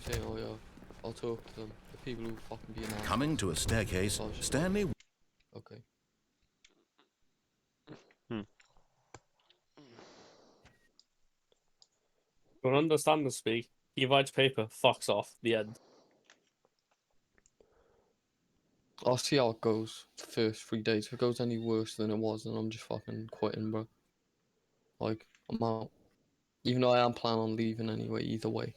say, oh yeah, I'll talk to them. The people who fucking be an asshole. Coming to a staircase, Oh, shit. Stanley... Okay. Don't understand the speak. He writes paper, fucks off. The end. I'll see how it goes the first 3 days. If it goes any worse than it was, then I'm just fucking quitting, bro. Like, I'm out. Even though I am planning on leaving anyway, either way.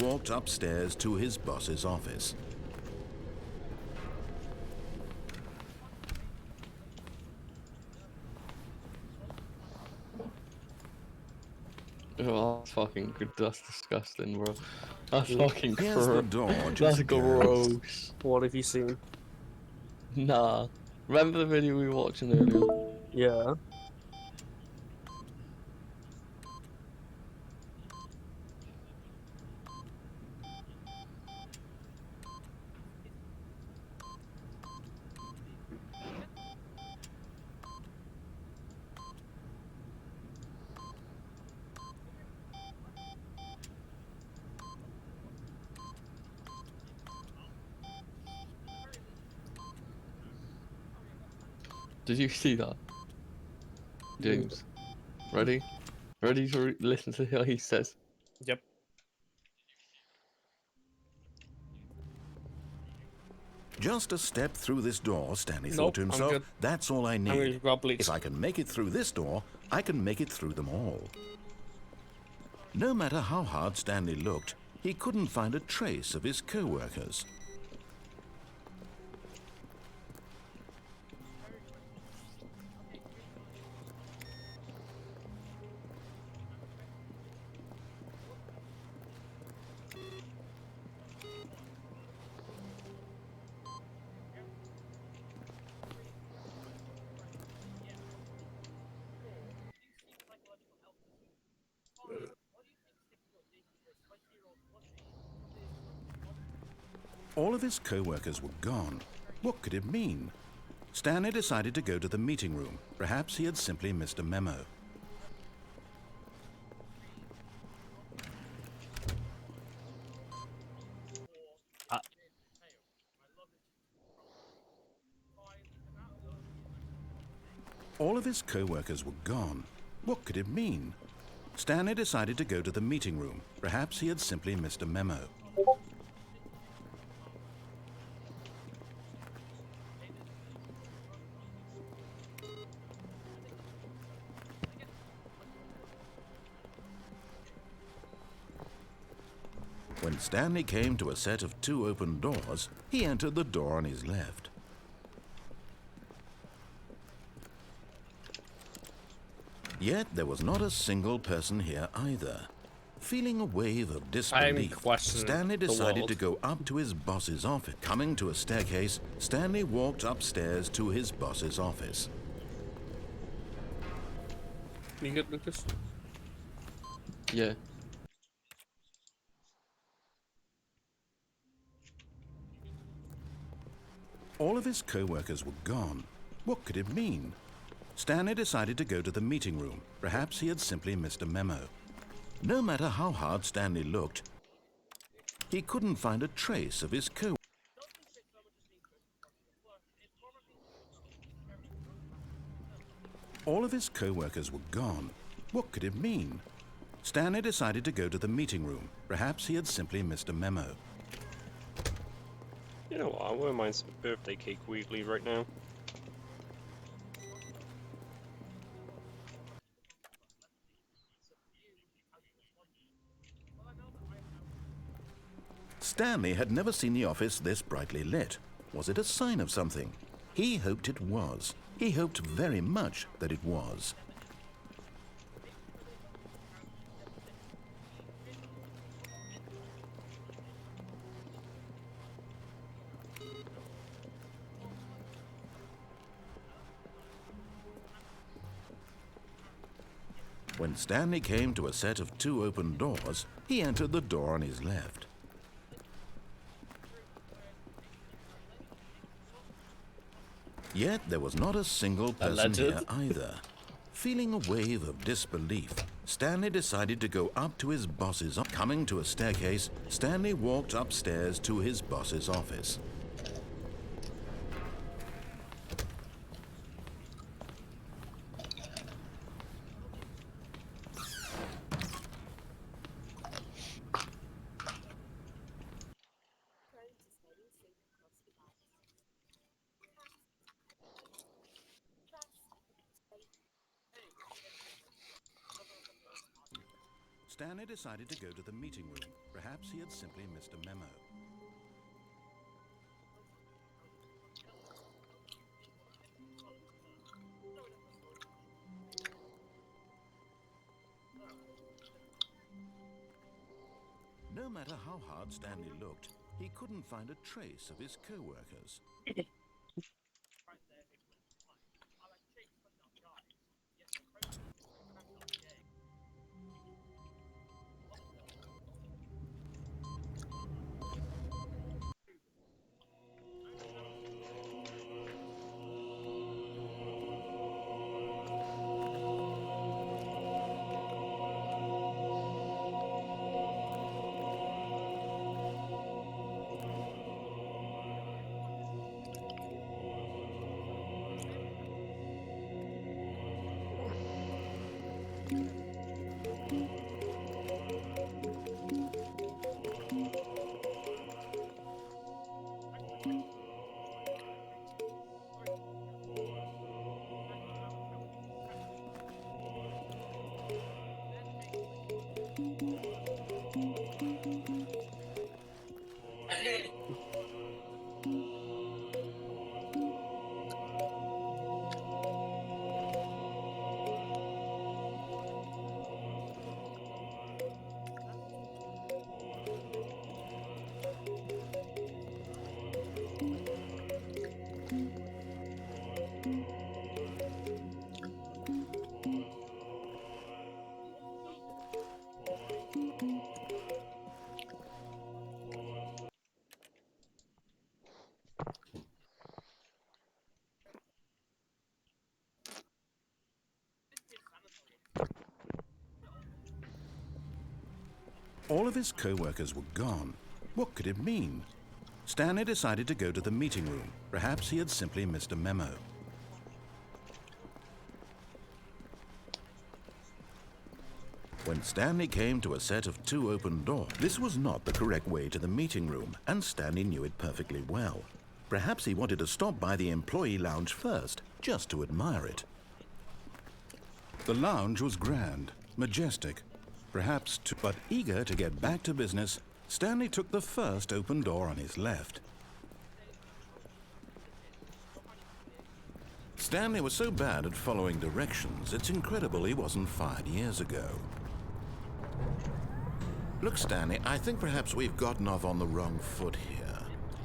walked upstairs to his boss's office. Oh, that's fucking good. That's disgusting, bro. That's Yeah. fucking Here's the gross. door, That's just gross. What have you seen? Nah. Remember the video we were watching earlier? Yeah. Did you see that? James. Ready? Ready to listen to what he says? Yep. Just a step through this door, Stanley thought Nope, to I'm himself. good. That's all I I'm going need. to grab bleach. If I can make it through this door, I can make it through them all. No matter how hard Stanley looked, he couldn't find a trace of his co-workers. All of his co-workers were gone. What could it mean? Stanley decided to go to the meeting room. Perhaps he had simply missed a memo. All of his co-workers were gone. What could it mean? Stanley decided to go to the meeting room. Perhaps he had simply missed a memo. When Stanley came to a set of 2 open doors, he entered the door on his left. Yet there was not a single person here either. Feeling a wave of disbelief, questioning Stanley the decided world. to go up to his boss's office. Coming to a staircase, Stanley walked upstairs to his boss's office. You good, Lucas? Yeah. All of his co-workers were gone. What could it mean? Stanley decided to go to the meeting room. Perhaps he had simply missed a memo. No matter how hard Stanley looked, he couldn't find a trace of his co-workers. All of his co-workers were gone. What could it mean? Stanley decided to go to the meeting room. Perhaps he had simply missed a memo. You know what, I wouldn't mind some birthday cake weekly right now. Stanley had never seen the office this brightly lit. Was it a sign of something? He hoped it was. He hoped very much that it was. When Stanley came to a set of 2 open doors, he entered the door on his left. Yet there was not a single person here either. Feeling a wave of disbelief, Stanley decided to go up to his boss's office. Coming to a staircase, Stanley walked upstairs to his boss's office. Stanley decided to go to the meeting room. Perhaps he had simply missed a memo. No matter how hard Stanley looked, he couldn't find a trace of his co-workers. All of his co-workers were gone. What could it mean? Stanley decided to go to the meeting room. Perhaps he had simply missed a memo. When Stanley came to a set of 2 open doors, this was not the correct way to the meeting room, and Stanley knew it perfectly well. Perhaps he wanted to stop by the employee lounge first, just to admire it. The lounge was grand, majestic, but eager to get back to business, Stanley took the first open door on his left. Stanley was so bad at following directions, it's incredible he wasn't fired years ago. Look, Stanley, I think perhaps we've gotten off on the wrong foot here.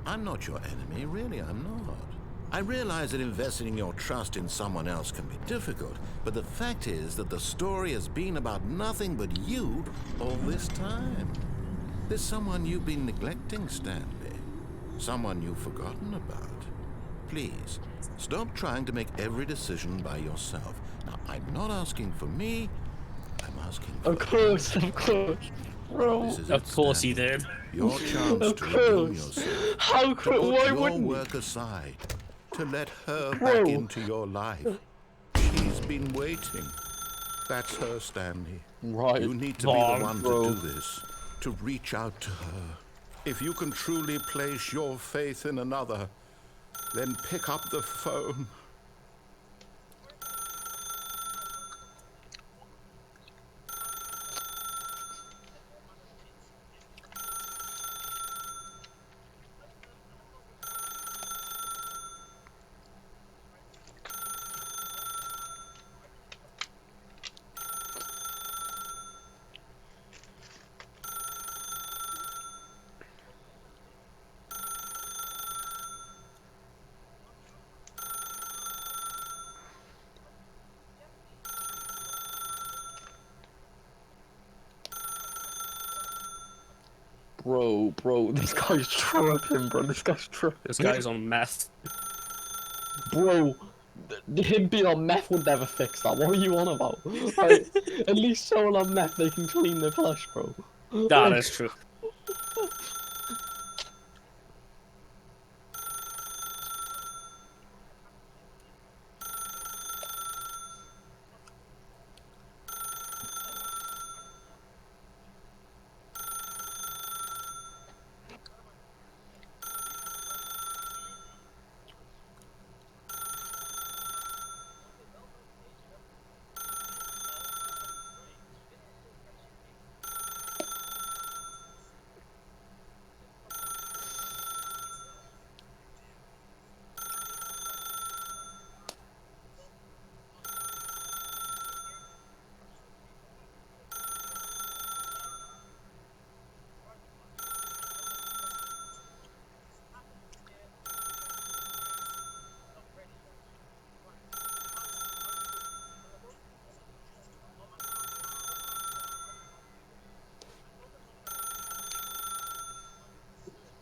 I'm not your enemy, really, I'm not. I realize that investing your trust in someone else can be difficult, but the fact is that the story has been about nothing but you all this time. There's someone you've been neglecting, Stanley. Someone you've forgotten about. Please, stop trying to make every decision by yourself. Now, I'm not asking for me, I'm asking for Of course. Bro. This is Of course he Stanley. did. Your chance Of to redeem course. yourself. How To could? put Why your wouldn't you? work aside. To let her Bro. back into your life. She's been waiting. That's her, Stanley. Right. You need to Wrong, be the one bro. to do this. To reach out to her. If you can truly place your faith in another, then pick up the phone. Bro, this guy's tripping, bro. This guy's tripping. This guy's on meth. Bro, him being on meth would never fix that. What are you on about? Like, at least someone on meth, they can clean their flesh, bro. That Like, is true.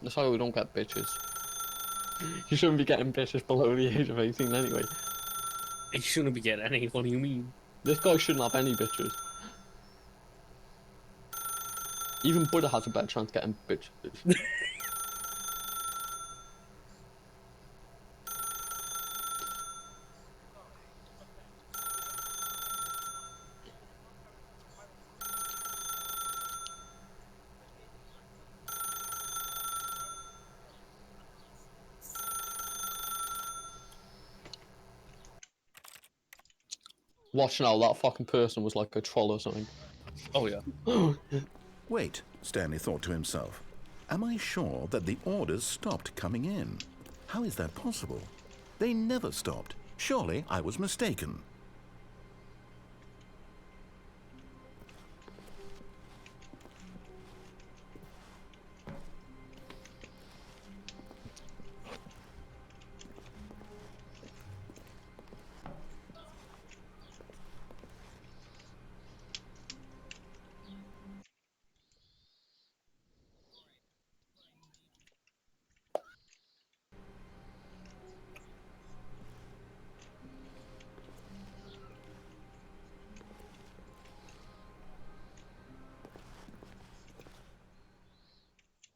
that's why we don't get bitches. You shouldn't be getting bitches below the age of 18 anyway. He shouldn't be getting any. What do you mean? This guy shouldn't have any bitches. Even Buddha has a better chance getting bitches. Watch now, that fucking person was like a troll or something. Oh yeah. Wait, Stanley thought to himself. Am I sure that the orders stopped coming in? How is that possible? They never stopped. Surely I was mistaken.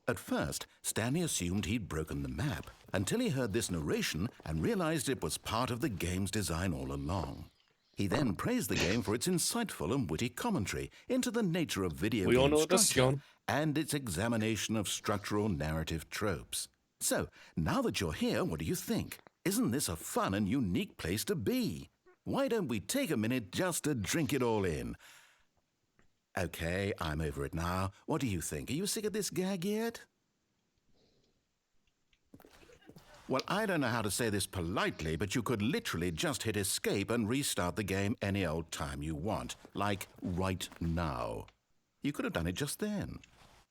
At first, Stanley assumed he'd broken the map until he heard this narration and realized it was part of the game's design all along. He then praised the game for its insightful and witty commentary into the nature of video We all game know this, structure John. and its examination of structural narrative tropes. So, now that you're here, what do you think? Isn't this a fun and unique place to be? Why don't we take a minute just to drink it all in? Okay, I'm over it now. What do you think? Are you sick of this gag yet? Well, I don't know how to say this politely, but you could literally just hit escape and restart the game any old time you want. Like right now. You could have done it just then.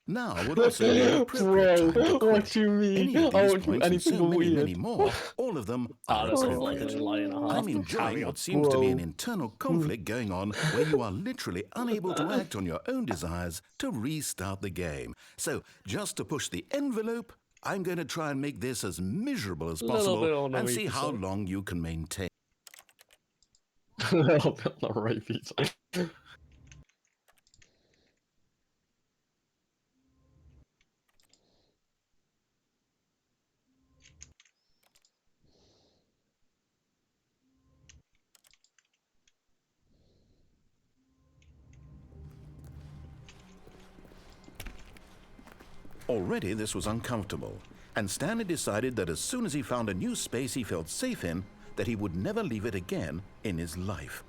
Now would also be an appropriate time to Bro, quit. what do you mean? Any of I these won't do points and anything so many, weird. many more, all of them are That is a appropriate. fucking lie and a half. I'm enjoying what seems to be an internal conflict going on where you are literally unable to act on your own desires to restart the game. So, just to push the envelope, I'm going to try and make this as miserable as Little possible bit on the and see rapey how side. long you can maintain. A little bit on the rapey side. Already this was uncomfortable, and Stanley decided that as soon as he found a new space he felt safe in, that he would never leave it again in his life.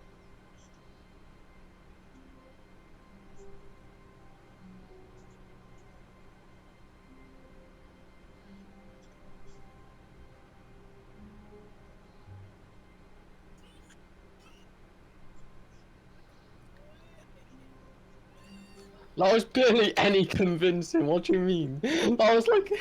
That was barely any convincing. What do you mean? That was like.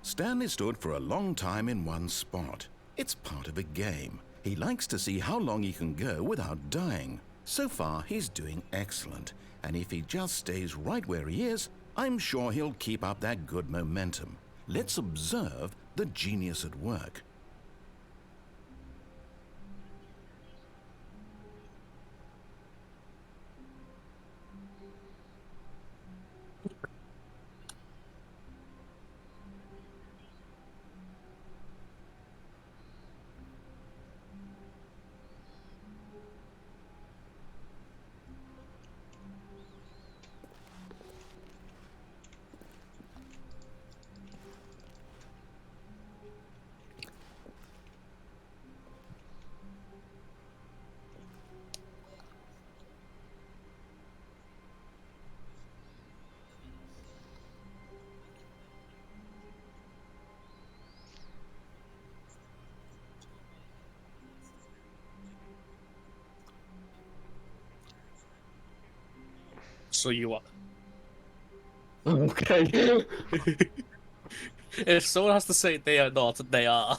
Stanley stood for a long time in one spot. It's part of a game. He likes to see how long he can go without dying. So far, he's doing excellent. And if he just stays right where he is, I'm sure he'll keep up that good momentum. Let's observe the genius at work. So you are. Okay. If someone has to say they are not, they are.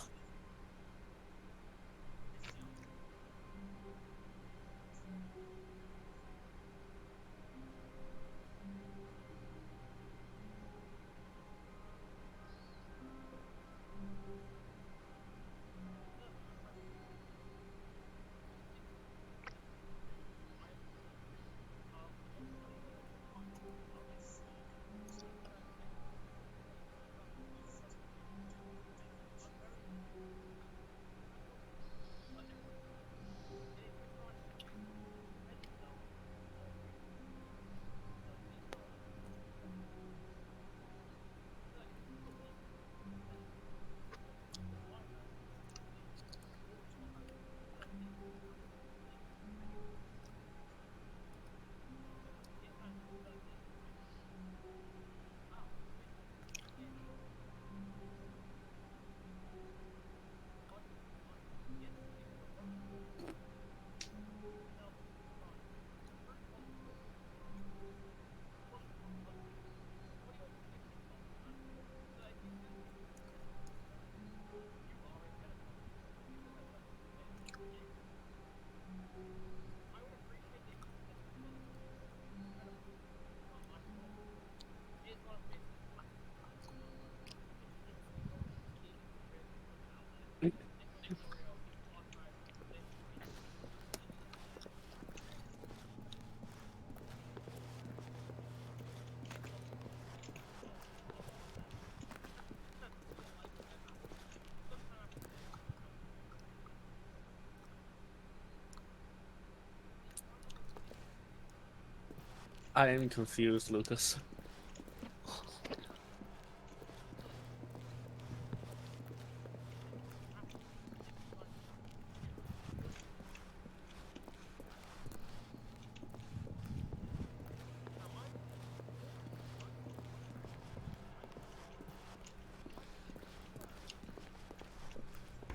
I am confused, Lucas.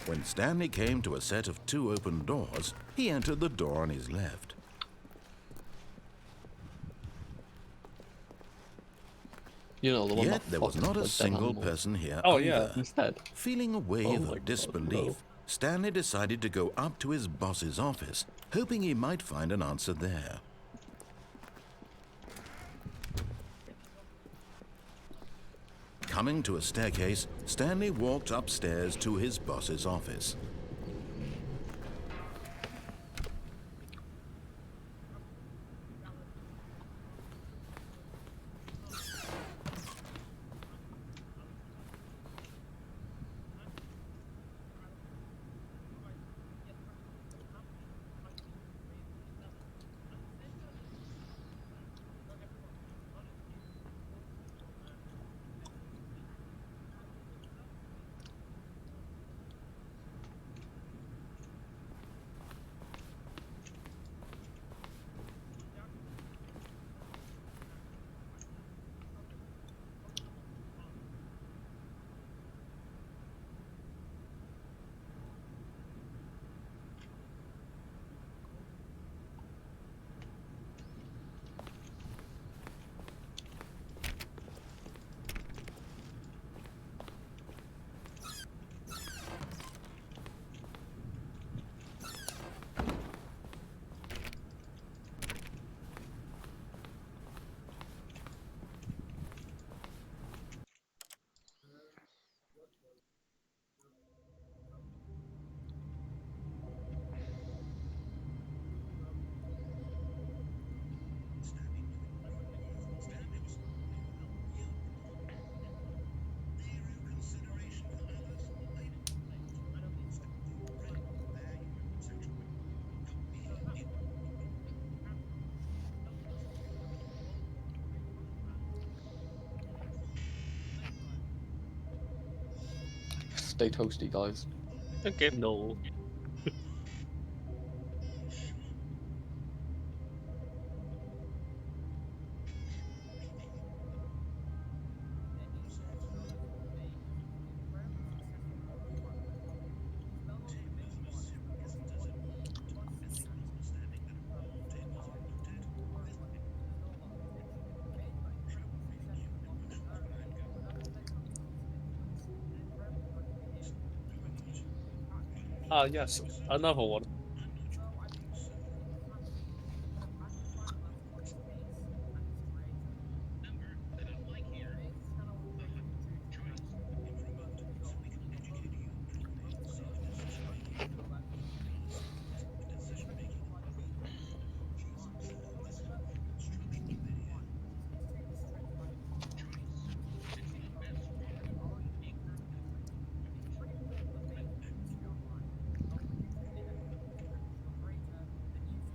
When Stanley came to a set of 2 open doors, he entered the door on his left. You know, the one Yet that there was fucks not a with dead single animals. person here Oh, either. yeah. He's dead. Feeling a Oh wave my of God, disbelief, no. Stanley decided to go up to his boss's office, hoping he might find an answer there. Coming to a staircase, Stanley walked upstairs to his boss's office. stay toasty, guys. Okay. No. Ah, yes, another one.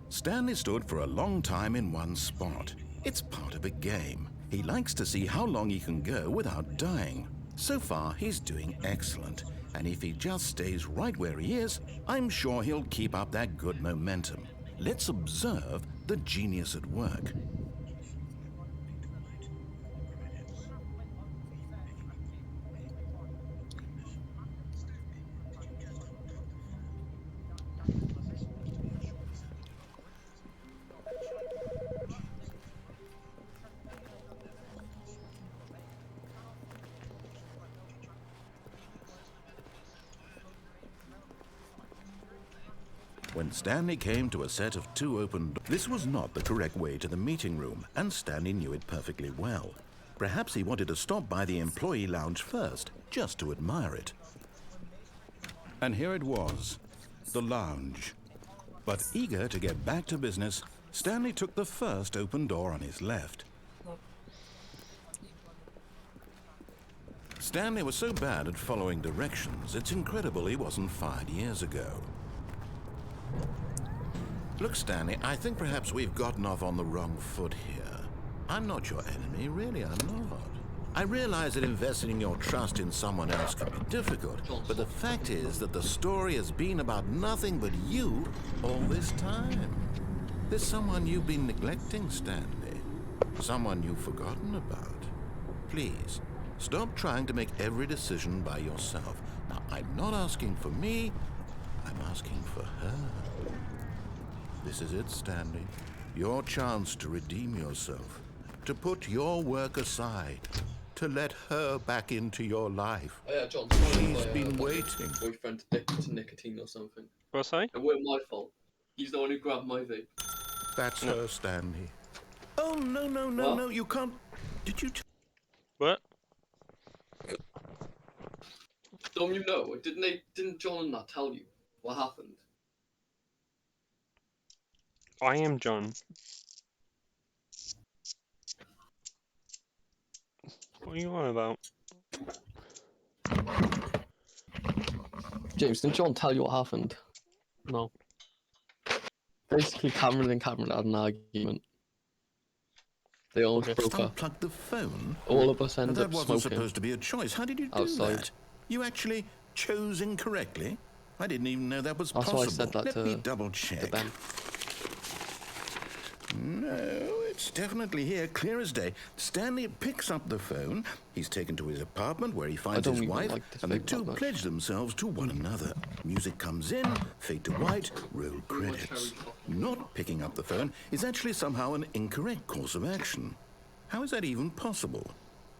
Stanley stood for a long time in one spot. It's part of a game. He likes to see how long he can go without dying. So far, he's doing excellent. And if he just stays right where he is, I'm sure he'll keep up that good momentum. Let's observe the genius at work. When Stanley came to a set of 2 open doors, this was not the correct way to the meeting room, and Stanley knew it perfectly well. Perhaps he wanted to stop by the employee lounge first, just to admire it. And here it was, the lounge. But eager to get back to business, Stanley took the first open door on his left. Stanley was so bad at following directions, it's incredible he wasn't fired years ago. Look, Stanley, I think perhaps we've gotten off on the wrong foot here. I'm not your enemy, really, I'm not. I realize that investing your trust in someone else can be difficult, but the fact is that the story has been about nothing but you all this time. There's someone you've been neglecting, Stanley. Someone you've forgotten about. Please, stop trying to make every decision by yourself. Now, I'm not asking for me, I'm asking for her. This is it, Stanley. Your chance to redeem yourself, to put your work aside, to let her back into your life. Oh yeah, John. She's been waiting. Boyfriend addicted to nicotine or something. What's that? It wasn't my fault. He's the one who grabbed my vape. That's her, Stanley. Oh, no, you can't. Did you... What? Don't you know? Didn't John and that tell you what happened? I am John. What are you on about? James, didn't John tell you what happened? No. Basically, Cameron and Cameron had an argument. They almost broke up. Unplug the phone? All of us Now, ended that up wasn't smoking. supposed to be a choice. How did you do Outside. that? You actually chose incorrectly? I didn't even know that was That's possible. why I said that Let to- me double check. To Ben. No, it's definitely here, clear as day. Stanley picks up the phone. He's taken to his apartment where he finds don't his even wife, like this and the vape two that much. pledge themselves to one another. Music comes in, fade to white, roll credits. Not picking up the phone is actually somehow an incorrect course of action. How is that even possible?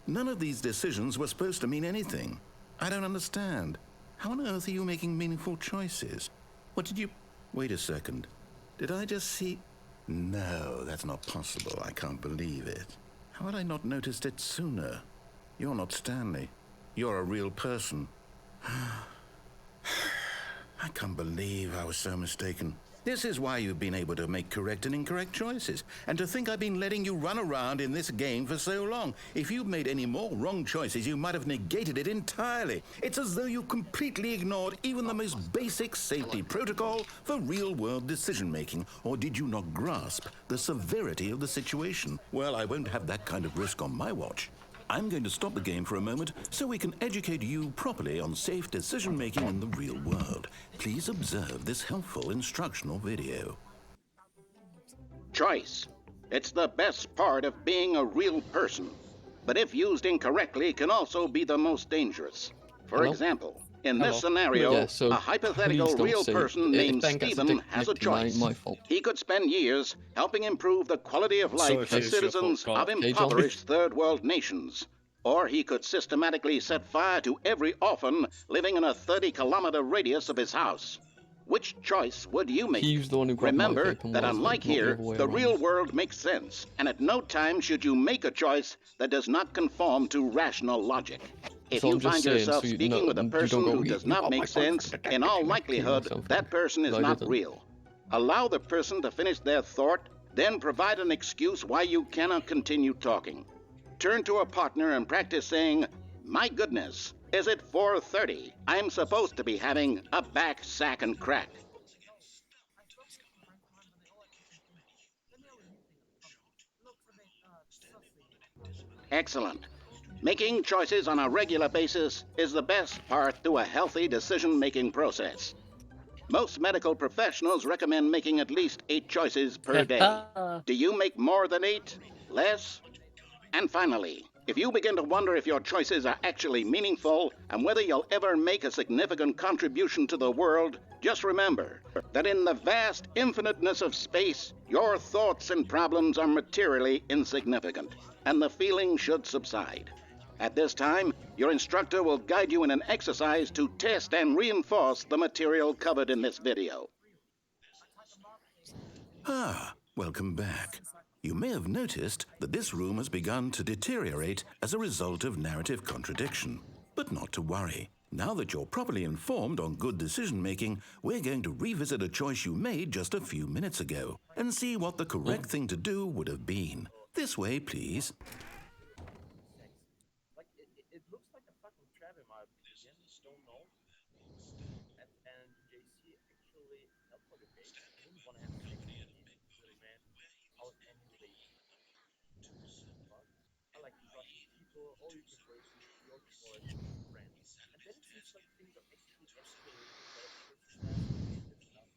None of these decisions were supposed to mean anything. I don't understand. How on earth are you making meaningful choices? What did you... Wait a second. Did I just see... No, that's not possible. I can't believe it. How had I not noticed it sooner? You're not Stanley. You're a real person. I can't believe I was so mistaken. This is why you've been able to make correct and incorrect choices. And to think I've been letting you run around in this game for so long. If you'd made any more wrong choices, you might have negated it entirely. It's as though you completely ignored even the most basic safety protocol for real-world decision-making. Or did you not grasp the severity of the situation? Well, I won't have that kind of risk on my watch. I'm going to stop the game for a moment so we can educate you properly on safe decision-making in the real world. Please observe this helpful instructional video. Choice. It's the best part of being a real person, but if used incorrectly can also be the most dangerous. For Hello? example, in Hello. this scenario, Yeah, so a hypothetical please don't real say it. person If named Ben gets Stephen has a addicted, it ain't choice. my fault. He could spend years helping improve the quality of So life it of is your citizens fault, of God. Okay, John? impoverished third world nations. Or he could systematically set fire to every orphan living in a 30-kilometer radius of his house. Which choice would you make? He was the one who grabbed my Remember vape and that was unlike vape, not the here, other way the around. real world makes sense, and at no time should you make a choice that does not conform to rational logic. If So you I'm just find saying, yourself so you speaking with a don't person go, who does not oh make my sense, God, in all kill likelihood, myself. that person is But I not didn't. real. Allow the person to finish their thought, then provide an excuse why you cannot continue talking. Turn to a partner and practice saying, "My goodness, is it 4:30? I'm supposed to be having a back, sack, and crack." Excellent. Making choices on a regular basis is the best part to a healthy decision-making process. Most medical professionals recommend making at least 8 choices per day. Do you make more than 8? Less? And finally, if you begin to wonder if your choices are actually meaningful and whether you'll ever make a significant contribution to the world, just remember that in the vast infiniteness of space, your thoughts and problems are materially insignificant, and the feeling should subside. At this time, your instructor will guide you in an exercise to test and reinforce the material covered in this video. Ah, welcome back. You may have noticed that this room has begun to deteriorate as a result of narrative contradiction. But not to worry. Now that you're properly informed on good decision-making, we're going to revisit a choice you made just a few minutes ago and see what the correct thing to do would have been. This way, please. It looks like a fucking trap in my opinion. Don't know. And JC actually helped for the game. I wouldn't want to have sex with this little man without any relation. But I like trusting people. All you can do is your choice, friend. And then it seems like things are actually escalating instead of just small stuff, basic stuff.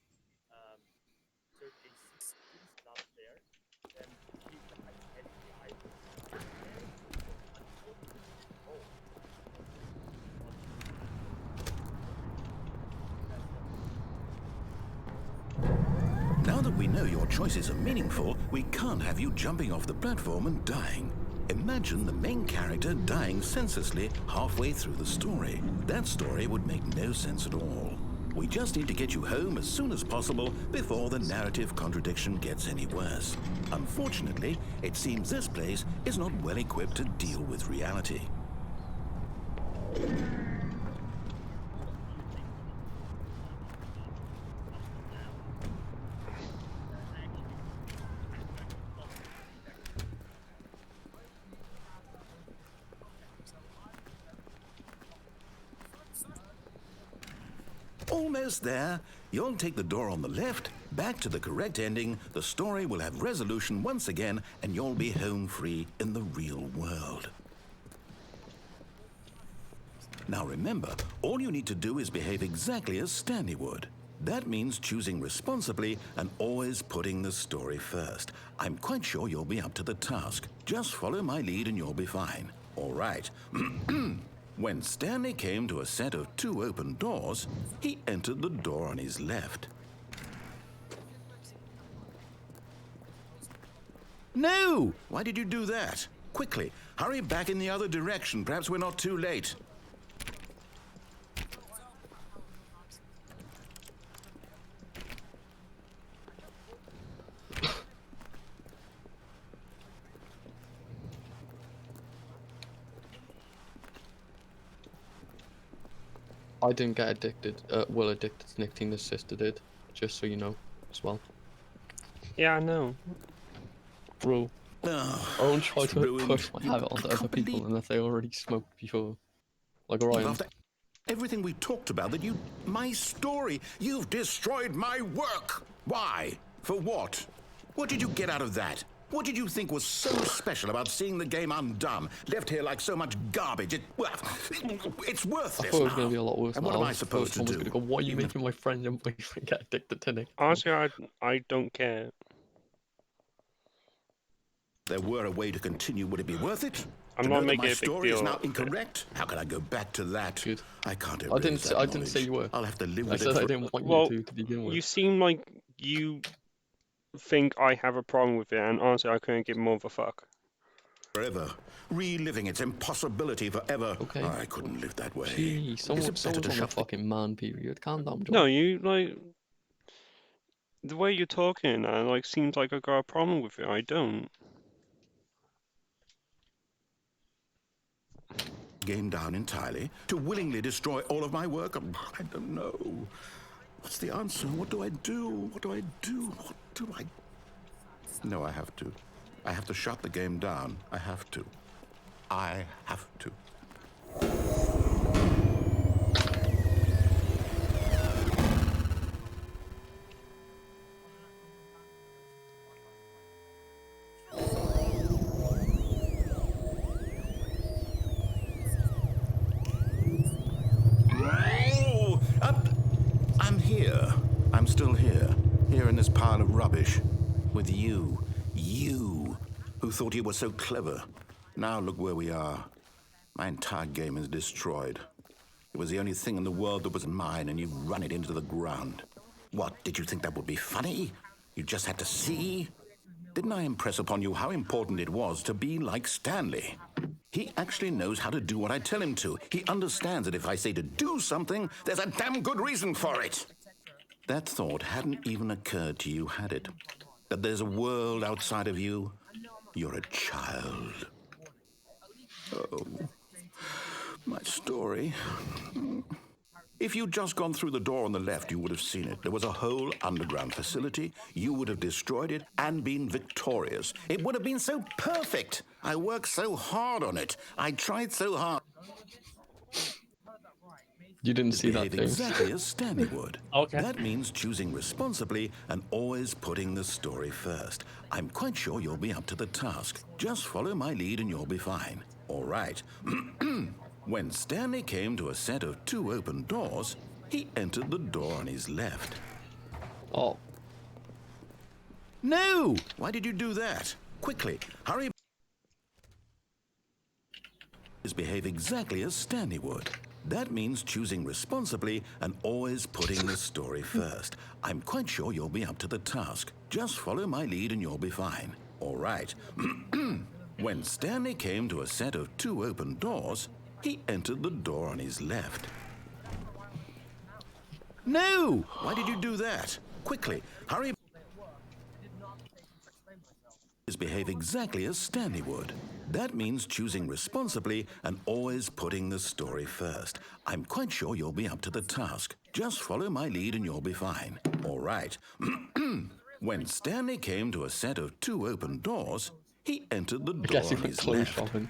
So if JC is not there, then he dies anyway. And unfortunately, oh. Now that we know your choices are meaningful, we can't have you jumping off the platform and dying. Imagine the main character dying senselessly halfway through the story. That story would make no sense at all. We just need to get you home as soon as possible before the narrative contradiction gets any worse. Unfortunately, it seems this place is not well equipped to deal with reality. Almost there. You'll take the door on the left, back to the correct ending, the story will have resolution once again, and you'll be home free in the real world. Now remember, all you need to do is behave exactly as Stanley would. That means choosing responsibly and always putting the story first. I'm quite sure you'll be up to the task. Just follow my lead and you'll be fine. All right. When Stanley came to a set of 2 open doors, he entered the door on his left. No! Why did you do that? Quickly, hurry back in the other direction. Perhaps we're not too late. I didn't get addicted. Addicted to nicotine. His sister did. Just so you know, as well. Yeah, I know. Bro, Oh, I won't try it's to ruined. push my You habit onto other can't people believe- unless they already smoked before. Like Ryan. After everything we talked about, that my story, you've destroyed my work. Why? For what? What did you get out of that? What did you think was so special about seeing the game undone, left here like so much garbage? It's worthless I thought it was now. going to be a lot worse. And now. what am I was supposed to someone's do? going to go, why are you Even- making my friend and boyfriend get addicted to Nick? Honestly, I don't care. There were a way to continue, would it be worth it? I'm to not know that making my a big story is deal now of it. incorrect? How can I go back to that? Good. I can't I didn't. erase that I didn't say knowledge. you were. I'll have to live I with said it I for... didn't want Well, you to begin with. you seem like you think I have a problem with it, and honestly, I couldn't give more of a fuck. forever, reliving its impossibility forever. Okay. I couldn't live that way. Gee, Is someone's it better on to a shut the... fucking man period. Calm down, Joe. No, you like the way you're talking. Like seems like I got a problem with it. I don't. game down entirely? To willingly destroy all of my work? I don't know. What's the answer? What do I do? What do I do? What do I... No, I have to. I have to shut the game down. I have to. I have to. Oh, I'm here. I'm still here. Here in this pile of rubbish. With you. You, who thought you were so clever. Now look where we are. My entire game is destroyed. It was the only thing in the world that was mine, and you've run it into the ground. What, did you think that would be funny? You just had to see? Didn't I impress upon you how important it was to be like Stanley? He actually knows how to do what I tell him to. He understands that if I say to do something, there's a damn good reason for it. That thought hadn't even occurred to you, had it? That there's a world outside of you? You're a child. Oh, my story. If you'd just gone through the door on the left, you would have seen it. There was a whole underground facility. You would have destroyed it and been victorious. It would have been so perfect. I worked so hard on it. I tried so hard. You didn't see that Behave thing. exactly as Stanley would. Okay. That means choosing responsibly and always putting the story first. I'm quite sure you'll be up to the task. Just follow my lead and you'll be fine. All right. When Stanley came to a set of 2 open doors, he entered the door on his left. Oh, No! Why did you do that? Quickly, hurry. Behave exactly as Stanley would. That means choosing responsibly and always putting the story first. I'm quite sure you'll be up to the task. Just follow my lead and you'll be fine. All right. When Stanley came to a set of 2 open doors, he entered the door on his left. No! Why did you do that? Quickly, hurry. Behave exactly as Stanley would. That means choosing responsibly and always putting the story first. I'm quite sure you'll be up to the task. Just follow my lead and you'll be fine. All right. When Stanley came to a set of 2 open doors, he entered the I door guess he on went his clothes left. shopping.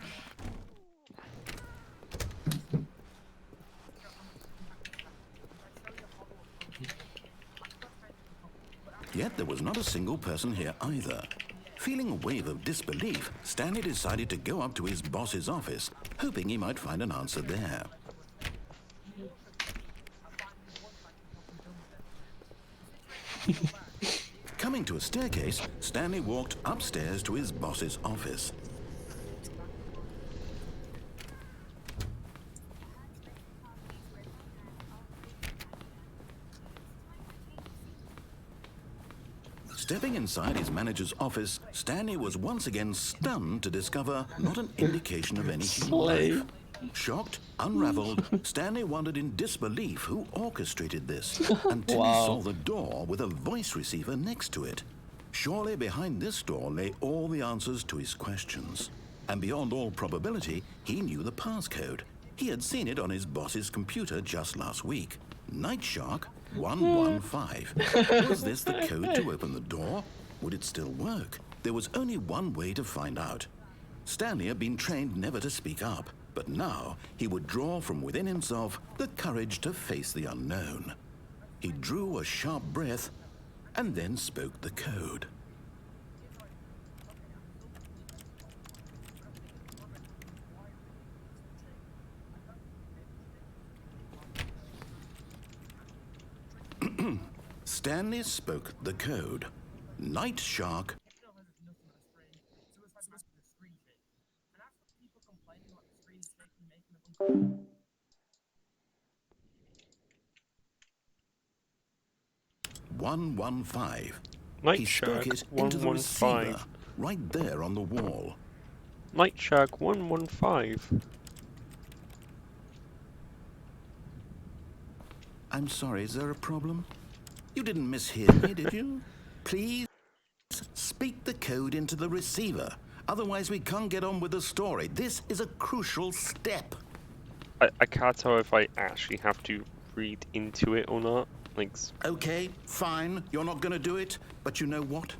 Yet there was not a single person here either. Feeling a wave of disbelief, Stanley decided to go up to his boss's office, hoping he might find an answer there. Coming to a staircase, Stanley walked upstairs to his boss's office. Stepping inside his manager's office, Stanley was once again stunned to discover not an indication of any human Slay. life. Shocked, unraveled, Stanley wondered in disbelief who orchestrated this until he saw the door with a voice receiver next to it. Surely behind this door lay all the answers to his questions. And beyond all probability, he knew the passcode. He had seen it on his boss's computer just last week. Night Shark 115. Was this the code to open the door? Would it still work? There was only one way to find out. Stanley had been trained never to speak up, but now he would draw from within himself the courage to face the unknown. He drew a sharp breath and then spoke the code. Stanley spoke the code. Night Shark. Still has its nothing on the screen, so it's like the screen shake. And that's what people complaining about the screen shaking, making them uncomfortable. 115. Night He Shark spoke it into the 115. receiver, right there on the wall. Night Shark 115. I'm sorry, is there a problem? You didn't mishear me, did you? Please speak the code into the receiver. Otherwise, we can't get on with the story. This is a crucial step. I can't tell if I actually have to read into it or not. Like, Okay, fine, you're not gonna do it, but you know what?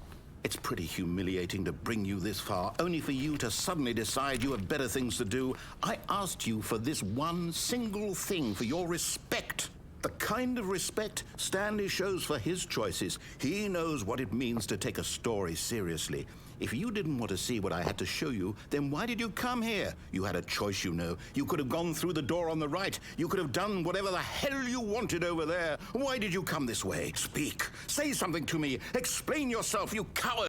It's pretty humiliating to bring you this far, only for you to suddenly decide you have better things to do. I asked you for this one single thing, for your respect. The kind of respect Stanley shows for his choices. He knows what it means to take a story seriously. If you didn't want to see what I had to show you, then why did you come here? You had a choice, you know. You could have gone through the door on the right. You could have done whatever the hell you wanted over there. Why did you come this way? Speak. Say something to me. Explain yourself, you coward.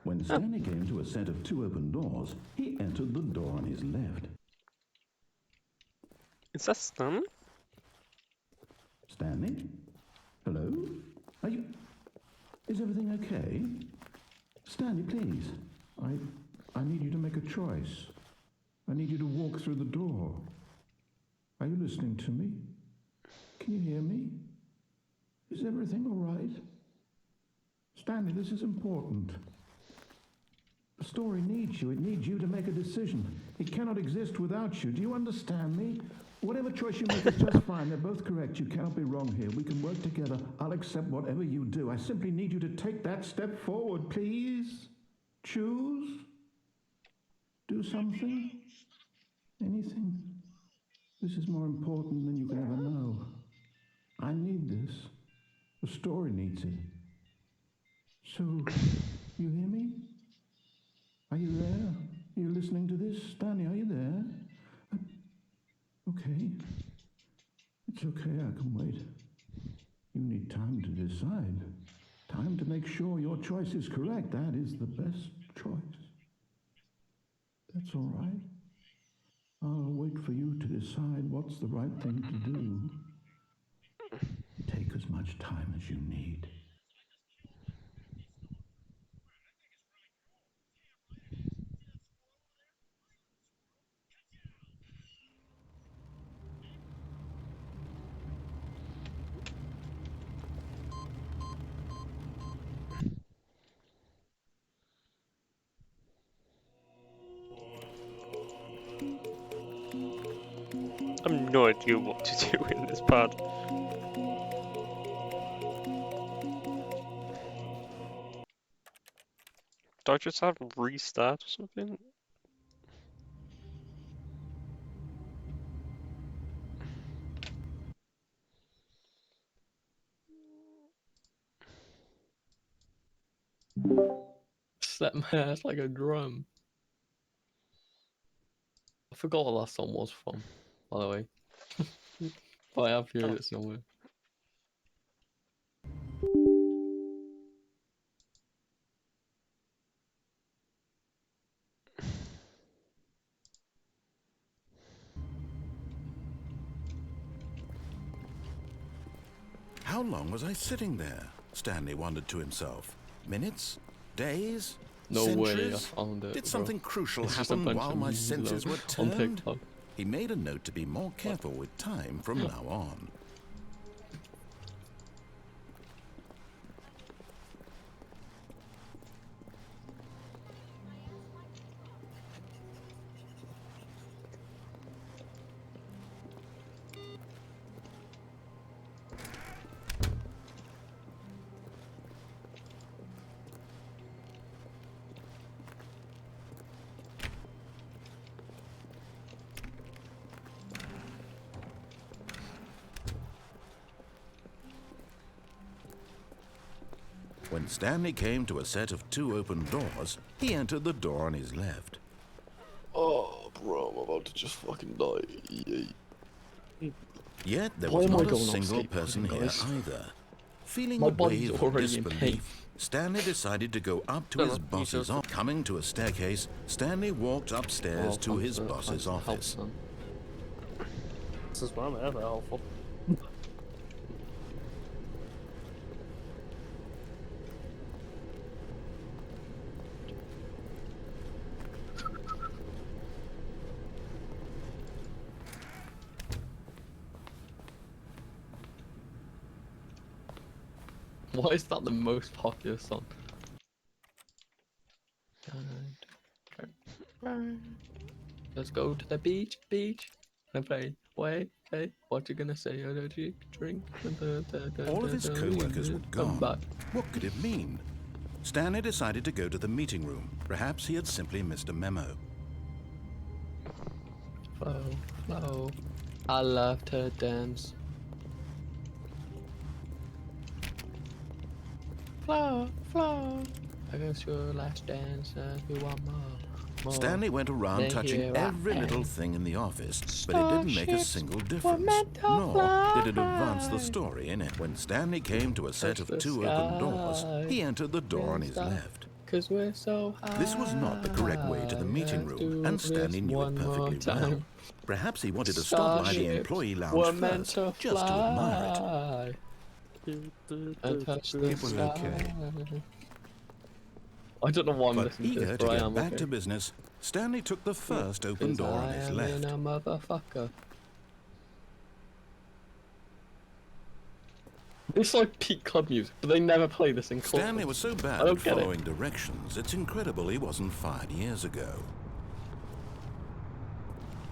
When Stanley came to a set of 2 open doors, he entered the door on his left. is that Stanley? Stanley? Hello? Are you... Is everything okay? Stanley, please. I need you to make a choice. I need you to walk through the door. Are you listening to me? Can you hear me? Is everything all right? Stanley, this is important. The story needs you. It needs you to make a decision. It cannot exist without you. Do you understand me? Whatever choice you make is just fine. They're both correct. You cannot be wrong here. We can work together. I'll accept whatever you do. I simply need you to take that step forward, please. Choose. Do something. Anything. This is more important than you can ever know. I need this. The story needs it. So, you hear me? Are you there? Are you listening to this? Stanley, are you there? Okay. It's okay, I can wait. You need time to decide. Time to make sure your choice is correct. That is the best choice. That's all right. I'll wait for you to decide what's the right thing to do. Take as much time as you need. I have no idea what to do in this part. Do I just have to restart or something? Slap my ass like a drum. I forgot what that song was from, by the way. But I have heard it somewhere. How long was I sitting there? Stanley wondered to himself. Minutes? Days? No Centuries? way, I found it. Did bro. something crucial It's just a happen bunch while of my memes senses were on turned? TikTok. He made a note to be more careful with time from now on. When Stanley came to a set of 2 open doors, he entered the door on his left. Oh, bro, I'm about to just fucking die. Yay. Yet there Why was am I not a going off single skateboarding, person here guys? either. Feeling My a body's wave of already in pain. disbelief, Stanley decided to go up to No, his no, you boss's go office. Coming to a staircase, Stanley walked upstairs Oh, to his boss's thanks for office. help, man. This is why I'm ever helpful. Why is that the most popular song? Let's go to the beach, and play. Wait, hey, what you gonna say? Energy drink. All of his co-workers were Come gone. back. What could it mean? Stanley decided to go to the meeting room. Perhaps he had simply missed a memo. Flow, flow. I love to dance. Flow, flow. I guess your last dance, you want more. Stanley went around Then touching here I every little am. thing in the office, but it didn't make a Starships single were difference. meant to Nor did it advance the fly. story in it. When Stanley came to a set Touch of the 2 open doors, sky. he entered the door on his Stop. left. Cause we're so high. This was not the correct way to the meeting Let's room, do and Stanley this knew it one more perfectly well. time. Perhaps he wanted to stop by the Starships employee were lounge meant first, to just to admire it. fly and touch the It was sky. okay. I don't know why I'm But listening to eager this, to but I get am back okay. to business, Stanley took the first open 'Cause door on I his am left. in a motherfucker. It's like peak club music, but they never play this in clubs. Stanley was so I bad don't at get it. following directions, it's incredible he wasn't fired years ago.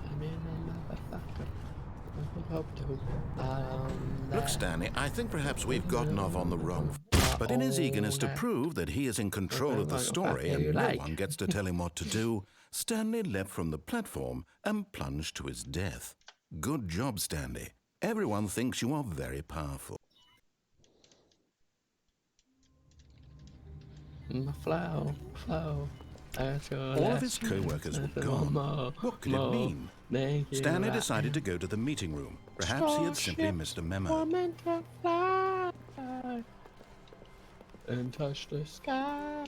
I'm in a motherfucker. I hope to. Look, Stanley, I think perhaps we've gotten off on the wrong foot. But in his eagerness to prove that he is in control of the story and no one gets to tell him what to do, Stanley leapt from the platform and plunged to his death. Good job, Stanley. Everyone thinks you are very powerful. Flow, flow. All of his co-workers were gone. What could it mean? Stanley decided to go to the meeting room. Perhaps he had simply missed a memo. Meant to fly and touch the sky.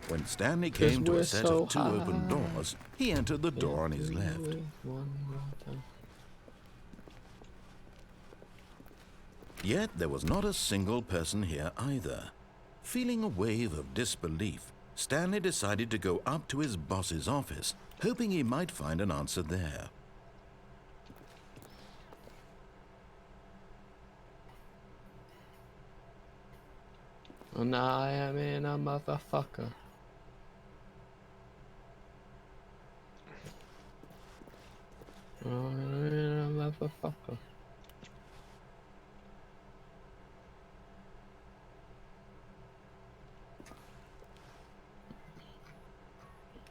When Stanley came to we're a set so of 2 open high. doors, he entered the door on his left. One more time. Yet there was not a single person here either. Feeling a wave of disbelief, Stanley decided to go up to his boss's office, hoping he might find an answer there. And I am in a motherfucker. I'm in a motherfucker.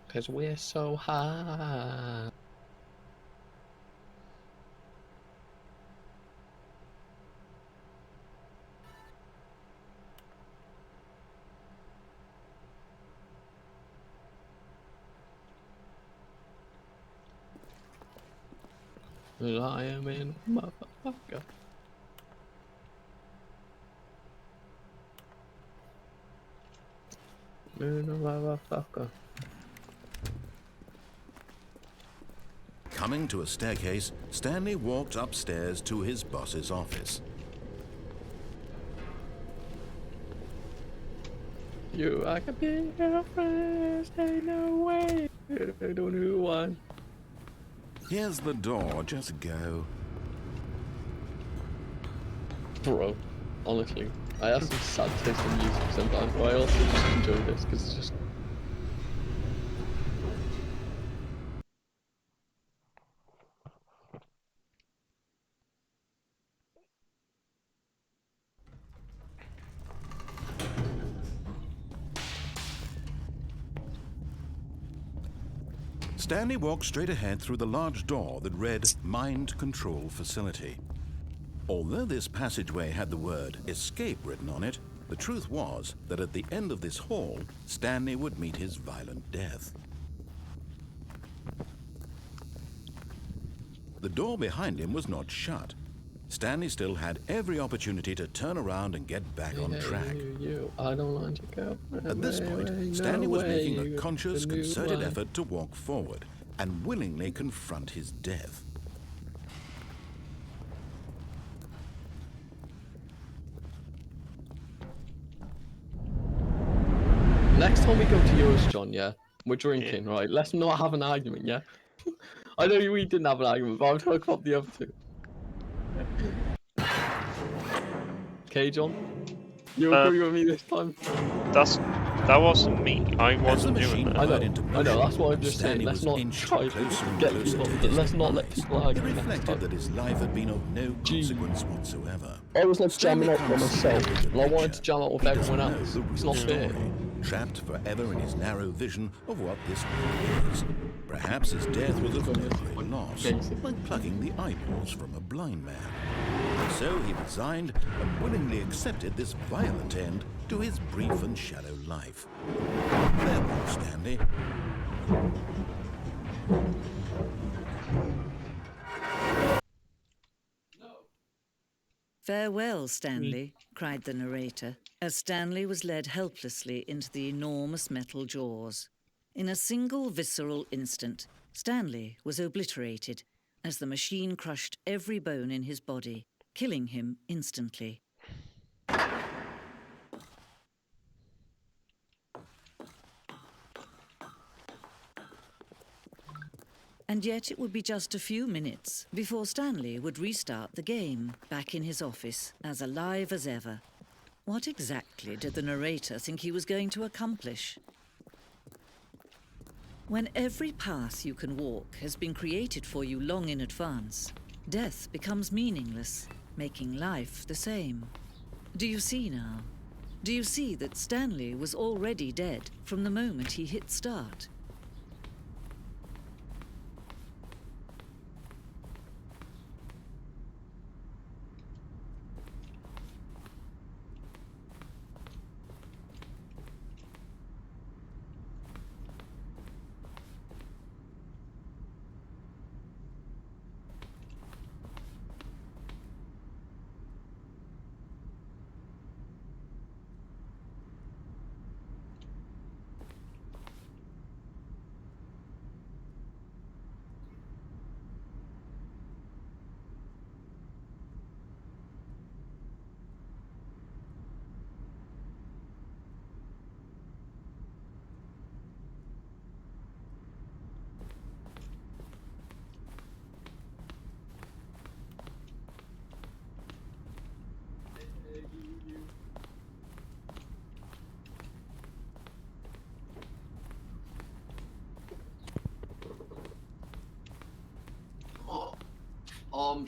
Cause we're so high. And I am in a motherfucker. In a motherfucker. Coming to a staircase, Stanley walked upstairs to his boss's office. I could be your friend, ain't no way. I don't know who won. Here's the door, just go. Bro, honestly, I have some sad taste in music sometimes, but I also just enjoy this because it's just. Stanley walked straight ahead through the large door that read Mind Control Facility. Although this passageway had the word escape written on it, the truth was that at the end of this hall, Stanley would meet his violent death. The door behind him was not shut. Stanley still had every opportunity to turn around and get back on track. You, I don't want to go. At this point, Stanley was making a conscious, concerted effort to walk forward and willingly confront his death. Next time we go to yours, John, yeah, we're drinking, right? Let's not have an argument, yeah? I know we didn't have an argument, but I'm talking about the other two. Okay, John? You agree with me this time? That wasn't me. I As the wasn't doing machine that. fired into motion, I know, that's what I'm just saying. Stanley Let's was not inched try closer to and get closer people, to his let's not let demise. people He argue next reflected time. that his life had been of no Gee. consequence whatsoever. I was like Stanley jamming out by can't see myself, the bigger and I wanted picture. to jam out with He doesn't everyone know else. the It's real not fair. story, trapped forever in his narrow vision of what this world is. Perhaps his death was a temporary loss, like plucking the eyeballs from a blind man. And so he resigned and willingly accepted this violent end to his brief and shallow life. Farewell, Stanley. "Farewell, Stanley," cried the narrator, as Stanley was led helplessly into the enormous metal jaws. In a single visceral instant, Stanley was obliterated as the machine crushed every bone in his body, killing him instantly. And yet it would be just a few minutes before Stanley would restart the game, back in his office, as alive as ever. What exactly did the narrator think he was going to accomplish? When every path you can walk has been created for you long in advance, death becomes meaningless, making life the same. Do you see now? Do you see that Stanley was already dead from the moment he hit start?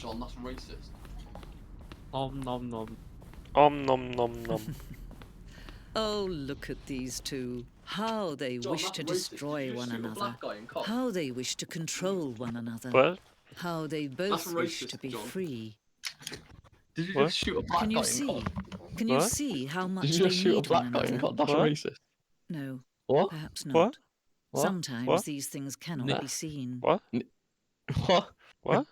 John, that's racist. Nom nom nom. Om nom nom nom. Oh, look at these two. How they John, wish that's to racist. destroy Did you one shoot a another. black guy in cop? How they wish to control one another. What? How they both That's wish racist, to be John. free. Did you What? just shoot a black Can guy you in see? cop? Can you What? see how much Did you they just shoot a need one black guy in another? cop? That's What? racist. No, What? perhaps not. What? What? Sometimes What? these things cannot Nah. be seen. What? What? What?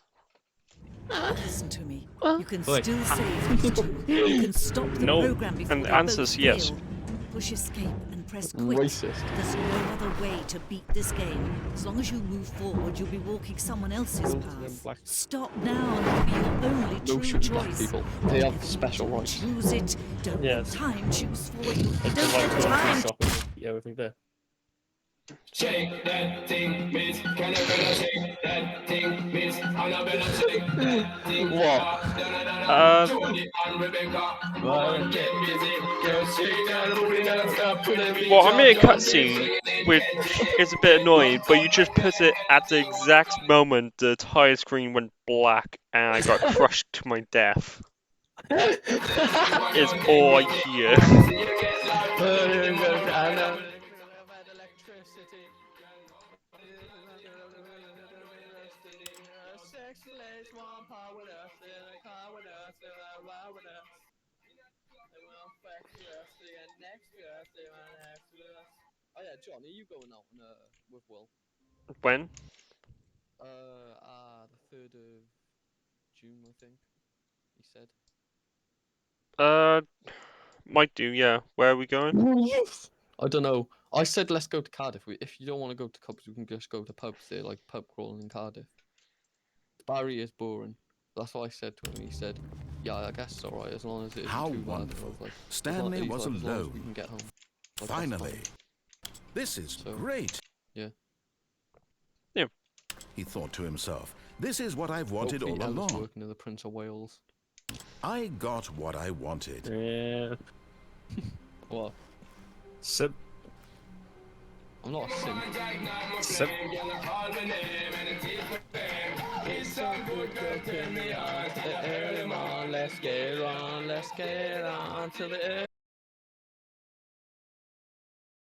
Listen to me. What? You can Wait. still save these two. You can stop the No. program before And the they answer's both yes. fail. Push escape and press quit. Racist. There's no other way to beat this game. As long as you move forward, you'll be walking someone else's Those men path. black. Stop now and it'll be your only No true shooting black choice. people. They have special rights. Choose it. Don't Yes. time choose for you. It's Don't just like have going time. to shopping. Yeah, everything there. Shake that thing, miss. Can I better shake that thing, miss? Annabella shake that thing. What? Jody and Rebecca. Woman, get busy. Girl, shake that booty and stop to the beat. Well, I made a cutscene which is a bit annoying, but you just put it at the exact moment the entire screen went black and I got crushed to my death. Is all I hear. Oh yeah, John, are you going out with Will? When? The 3rd of June, I think. He said. Might do, yeah. Where are we going? I don't know. I said let's go to Cardiff. If you don't want to go to pubs, we can just go to pubs. They're like pub crawling in Cardiff. Barry is boring. That's what I said to him. He said, "Yeah, I guess it's alright as long as it isn't How too bad." wonderful. I was like, Stanley was as long as we alone. can get home. Like, that's Finally. fine. This is So- great. Yeah. Yeah. He thought to himself, this is what I've wanted Hopefully all Ella's along. working in the Prince of Wales. I got what I wanted. Yeah. What? Sip. I'm not a simp. Sip. Let's get on to the